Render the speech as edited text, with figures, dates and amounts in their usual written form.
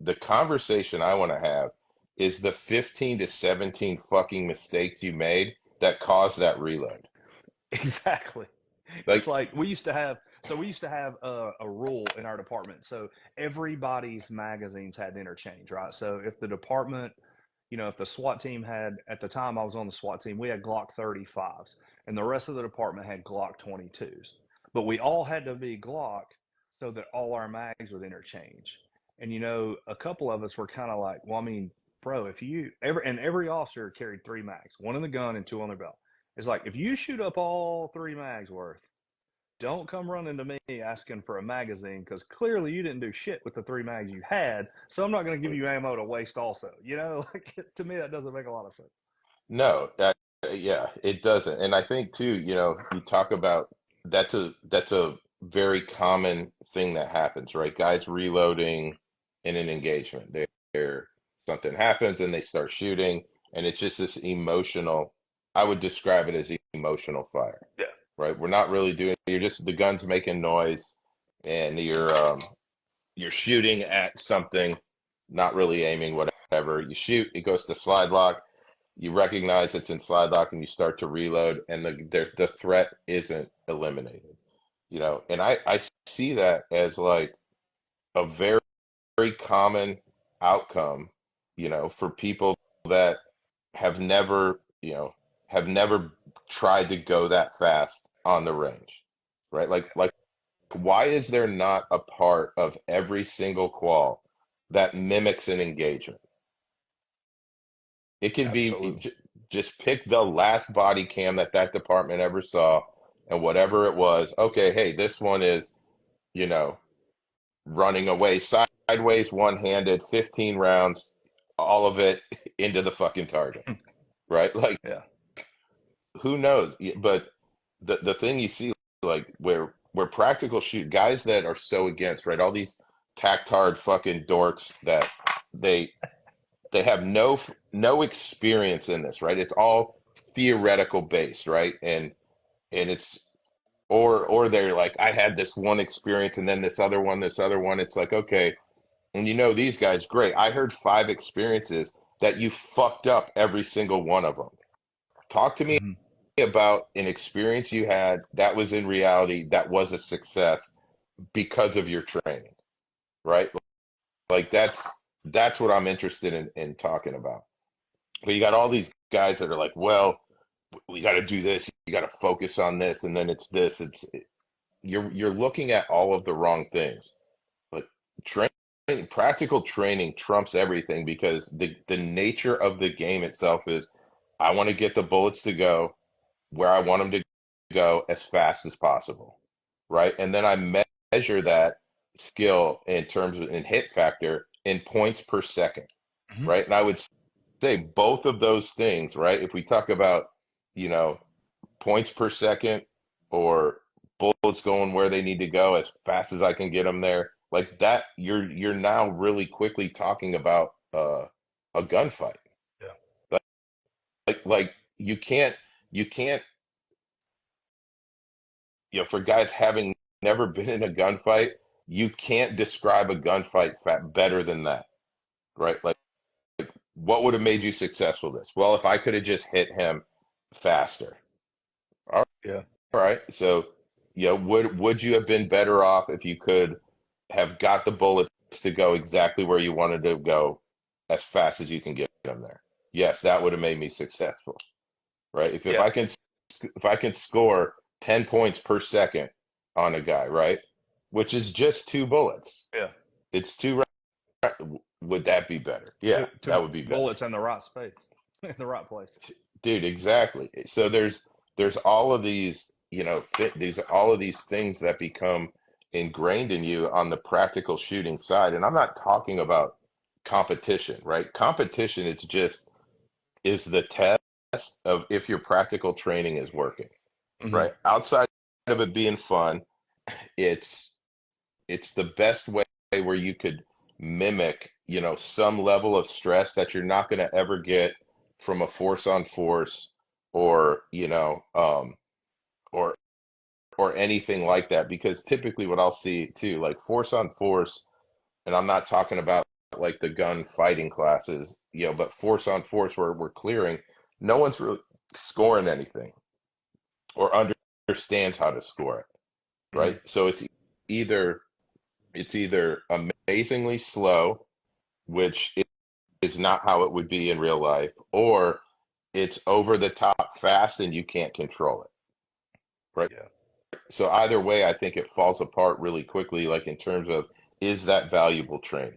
the conversation I want to have is the 15 to 17 fucking mistakes you made that caused that reload. Exactly. It's Like, like we used to have a rule in our department. So everybody's magazines had interchange, right? So if the department, if the SWAT team had, at the time I was on the SWAT team, we had Glock 35s, and the rest of the department had Glock 22s. But we all had to be Glock so that all our mags would interchange. And a couple of us were kind of like, well, I mean, bro, if you every officer carried three mags, one in the gun and two on their belt. It's like if you shoot up all three mags worth, don't come running to me asking for a magazine because clearly you didn't do shit with the three mags you had. So I'm not going to give you ammo to waste. Also, like to me that doesn't make a lot of sense. no, yeah, it doesn't. And I think too, you talk about that's a very common thing that happens, right? Guys reloading in an engagement. They're something happens and they start shooting, and it's just this emotional, I would describe it as emotional fire, Yeah. right? We're not really doing, you're just the gun's making noise and you're shooting at something, not really aiming, whatever. You shoot, it goes to slide lock, you recognize it's in slide lock and you start to reload and the threat isn't eliminated, and I see that as like a very, very common outcome, for people that have never, have never tried to go that fast on the range, right? Like why is there not a part of every single qual that mimics an engagement? It can be Absolutely. just pick the last body cam that department ever saw, and whatever it was, okay, hey, this one is, you know, running away sideways, one-handed, 15 rounds, all of it into the fucking target, right? Like, Yeah. who knows? But the thing you see, like where practical shoot guys that are so against, right? All these tactard fucking dorks that they they have no experience in this, right? It's all theoretical based, right? And it's or they're like, I had this one experience and then this other one. It's like, okay, and these guys, great. I heard five experiences that you fucked up every single one of them. Talk to me Hmm. about an experience you had that was in reality that was a success because of your training, right? Like that's what I'm interested in talking about. But you got all these guys that are like, well, we got to do this, you got to focus on this, and then it's this. You're looking at all of the wrong things. But training, practical training trumps everything because the nature of the game itself is, I want to get the bullets to go where I want them to go as fast as possible, right? And then I measure that skill in terms of in hit factor in points per second, Hmm. right? And I would say both of those things, right? If we talk about, you know, points per second or bullets going where they need to go as fast as I can get them there, like that, you're now really quickly talking about a gunfight. Yeah. Like you can't, for guys having never been in a gunfight, you can't describe a gunfight better than that, right? Like, what would have made you successful this? Well, if I could have just hit him faster. All Yeah. right. So, would you have been better off if you could have got the bullets to go exactly where you wanted to go as fast as you can get them there? Yes, that would have made me successful, right? If Yeah. I can score 10 points per second on a guy, right? Which is just two bullets. Yeah. It's two. Would that be better? Yeah, Two that would be better. bullets in the right space, in the right place. Dude, exactly. So there's all of these, these all of these things that become ingrained in you on the practical shooting side. And I'm not talking about competition, right? Competition is the test of if your practical training is working, Hmm. right? Outside of it being fun, it's it's the best way where you could mimic, some level of stress that you're not going to ever get from a force on force or, or anything like that. Because typically what I'll see too, like force on force, and I'm not talking about like the gun fighting classes, but force on force where we're clearing, no one's really scoring anything or understands how to score it, Mhm. right? So either it's either amazingly slow, which is not how it would be in real life, or it's over the top fast and you can't control it, right? Yeah. So either way, I think it falls apart really quickly, like in terms of, is that valuable training?